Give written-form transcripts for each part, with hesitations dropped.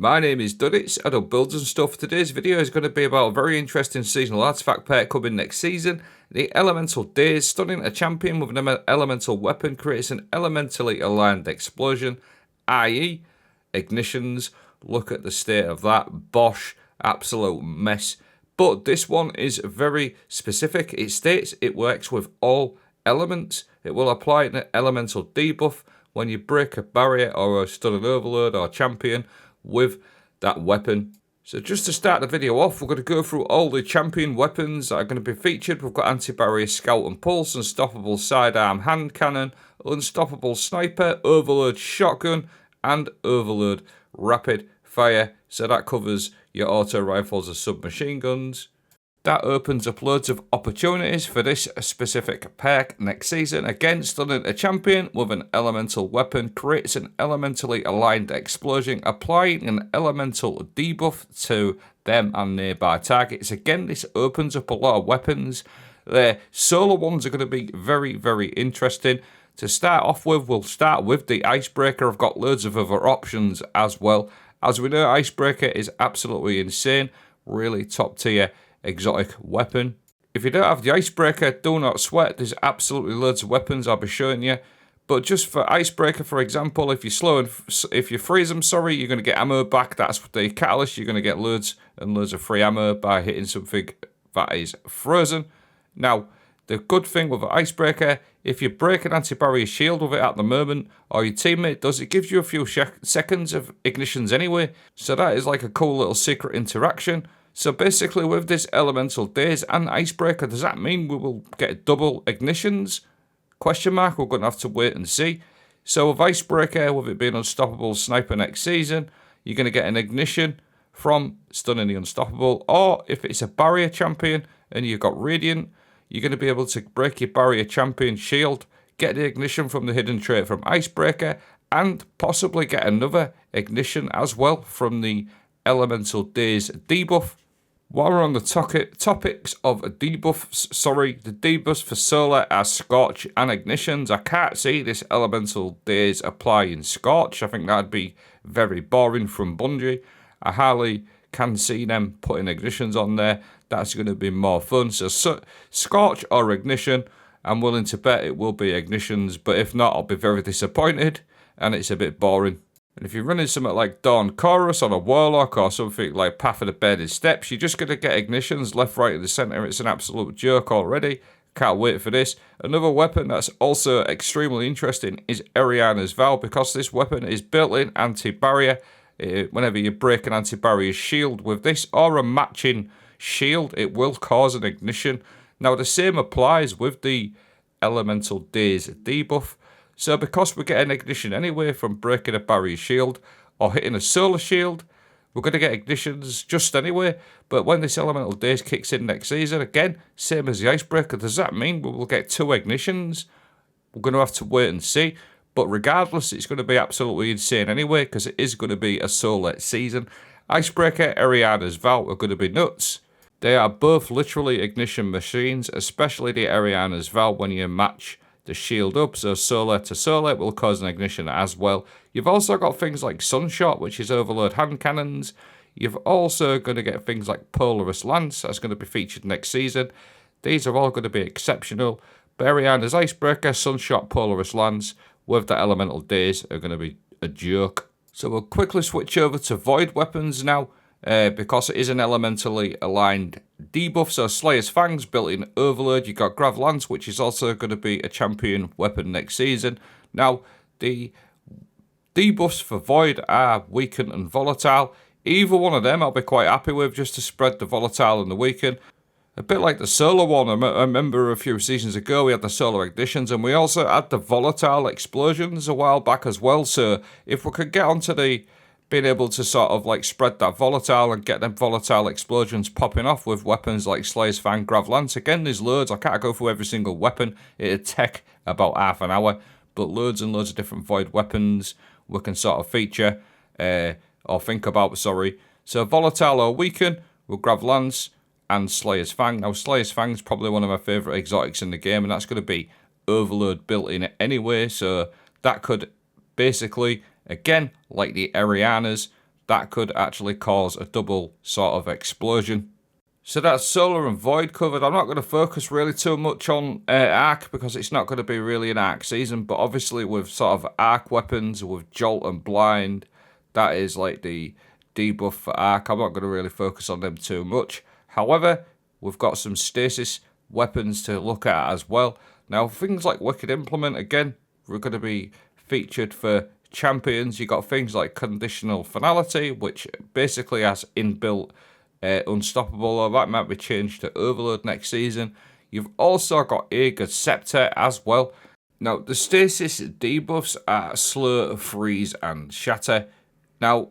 My name is Duddits, I do builds and stuff. Today's video is going to be about a very interesting seasonal artifact pair coming next season. The Elemental Daze, stunning a champion with an elemental weapon, creates an elementally aligned explosion, i.e. ignitions. Look at the state of that, bosh, absolute mess. But this one is very specific. It states it works with all elements. It will apply an elemental debuff when you break a barrier or a stunning overload or champion with that weapon. So just to start the video off, we're going to go through all the champion weapons that are going to be featured. We've got anti-barrier scout and pulse, unstoppable sidearm hand cannon, unstoppable sniper, overload shotgun, and overload rapid fire. So that covers your auto rifles and submachine guns. That opens up loads of opportunities for this specific perk next season. Again, stunning a champion with an elemental weapon creates an elementally aligned explosion, applying an elemental debuff to them and nearby targets. Again, this opens up a lot of weapons. The solo ones are going to be very, very interesting. To start off with, we'll start with the Icebreaker. I've got loads of other options as well. As we know, Icebreaker is absolutely insane. Really top tier exotic weapon. If you don't have the Icebreaker, do not sweat. There's absolutely loads of weapons I'll be showing you. But just for Icebreaker, for example, if you freeze them, you're going to get ammo back. That's the catalyst. You're going to get loads and loads of free ammo by hitting something that is frozen. Now, the good thing with the Icebreaker, if you break an anti-barrier shield with it at the moment, or your teammate does, it gives you a few seconds of ignitions anyway. So that is like a cool little secret interaction. So basically with this Elemental Daze and Icebreaker, does that mean we will get double ignitions? Question mark, we're going to have to wait and see. So with Icebreaker, with it being unstoppable sniper next season, you're going to get an ignition from stunning the unstoppable. Or if it's a barrier champion and you've got Radiant, you're going to be able to break your barrier champion shield, get the ignition from the hidden trait from Icebreaker, and possibly get another ignition as well from the Elemental Daze debuff. While we're on the topics of debuffs, the debuffs for solar are Scorch and ignitions. I can't see this Elemental Daze applying Scorch. I think that'd be very boring from Bungie. I hardly can see them putting ignitions on there. That's going to be more fun. So Scorch or ignition, I'm willing to bet it will be ignitions, but if not, I'll be very disappointed, and it's a bit boring. And if you're running something like Dawn Chorus on a Warlock or something like Path of the Bearded Steps, you're just going to get ignitions left, right, and the centre. It's an absolute joke already. Can't wait for this. Another weapon that's also extremely interesting is Arianas Valve, because this weapon is built-in anti-barrier. Whenever you break an anti-barrier shield with this or a matching shield, it will cause an ignition. Now the same applies with the Elemental Daze debuff. So because we get an ignition anyway from breaking a barrier shield or hitting a solar shield, we're going to get ignitions just anyway. But when this Elemental Daze kicks in next season, again, same as the Icebreaker, does that mean we will get 2 ignitions? We're going to have to wait and see. But regardless, it's going to be absolutely insane anyway, because it is going to be a solar season. Icebreaker, Arianas Valve are going to be nuts. They are both literally ignition machines, especially the Arianas Valve when you match the shield up, so solar to solar will cause an ignition as well. You've also got things like Sunshot, which is overload hand cannons. You've also going to get things like Polaris Lance, that's going to be featured next season. These are all going to be exceptional. Ariana's Icebreaker, Sunshot, Polaris Lance with the Elemental Daze are going to be a joke. So we'll quickly switch over to Void weapons now, because it is an elementally aligned debuff. So Slayer's Fangs, built-in overload. You've got Grav Lance, which is also going to be a champion weapon next season. Now, the debuffs for Void are Weaken and Volatile. Either one of them I'll be quite happy with, just to spread the Volatile and the Weaken. A bit like the Solar one. I remember a few seasons ago we had the Solar Ignitions, and we also had the Volatile Explosions a while back as well. So if we could get onto the being able to sort of like spread that volatile and get them volatile explosions popping off with weapons like Slayer's Fang, Grav Lance. Again, there's loads. I can't go through every single weapon. It'd take about half an hour, but loads and loads of different Void weapons we can sort of feature or think about, sorry. So volatile or weaken with Grav Lance and Slayer's Fang. Now Slayer's Fang is probably one of my favourite exotics in the game, and that's going to be overload built in anyway, so that could basically, again, like the Arianas, that could actually cause a double sort of explosion. So that's Solar and Void covered. I'm not going to focus really too much on Arc because it's not going to be really an Arc season. But obviously with sort of Arc weapons, with Jolt and Blind, that is like the debuff for Arc. I'm not going to really focus on them too much. However, we've got some Stasis weapons to look at as well. Now, things like Wicked Implement, again, we're going to be featured for champions. You got things like Conditional Finality, which basically has inbuilt Unstoppable, or that might be changed to Overload next season. You've also got Aegon's Scepter as well. Now, the Stasis debuffs are Slow, Freeze, and Shatter. Now,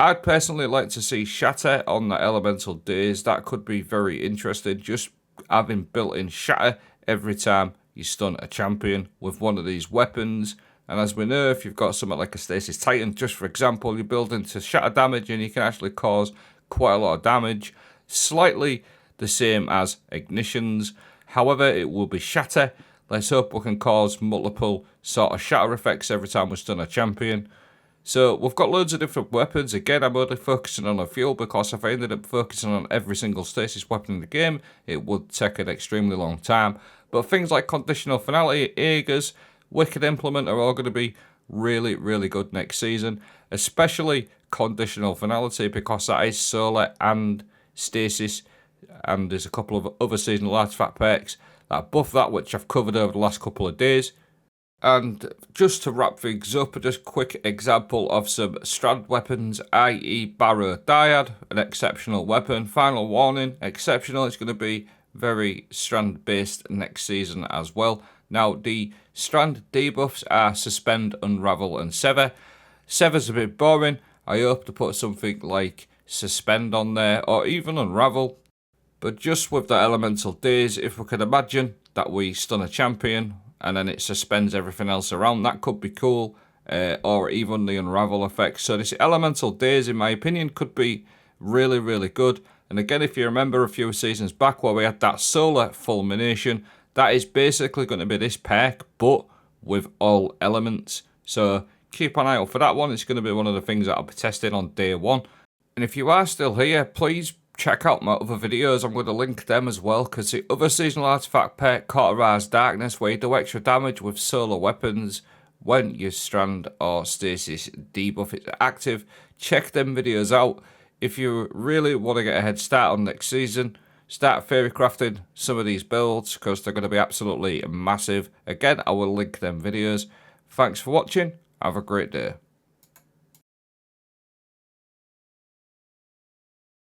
I'd personally like to see Shatter on the Elemental Daze. That could be very interesting, just having built-in Shatter every time you stun a champion with one of these weapons. And as we know, if you've got something like a Stasis Titan, just for example, you build into Shatter damage and you can actually cause quite a lot of damage. Slightly the same as Ignitions. However, it will be Shatter. Let's hope we can cause multiple sort of Shatter effects every time we stun a champion. So we've got loads of different weapons. Again, I'm only focusing on a few because if I ended up focusing on every single Stasis weapon in the game, it would take an extremely long time. But things like Conditional Finality, Aegon's, Wicked Implement are all going to be really, really good next season. Especially Conditional Finality because that is Solar and Stasis. And there's a couple of other seasonal artifact perks that buff that, which I've covered over the last couple of days. And just to wrap things up, just a quick example of some strand weapons, i.e. Barrow Dyad, an exceptional weapon. Final warning, exceptional. It's going to be very strand based next season as well. Now, the strand debuffs are Suspend, Unravel, and Sever. Sever's a bit boring. I hope to put something like Suspend on there, or even Unravel. But just with the Elemental Daze, if we could imagine that we stun a champion, and then it suspends everything else around, that could be cool. Or even the Unravel effect. So this Elemental Daze, in my opinion, could be really, really good. And again, if you remember a few seasons back where we had that Solar Fulmination, that is basically going to be this perk, but with all elements. So keep an eye out for that one. It's going to be one of the things that I'll be testing on day one. And if you are still here, please check out my other videos. I'm going to link them as well, because the other seasonal artifact perk, Cauterize Darkness, where you do extra damage with solar weapons when your strand or stasis debuff is active. Check them videos out. If you really want to get a head start on next season, start theory crafting some of these builds because they're going to be absolutely massive. Again, I will link them videos. Thanks for watching. Have a great day.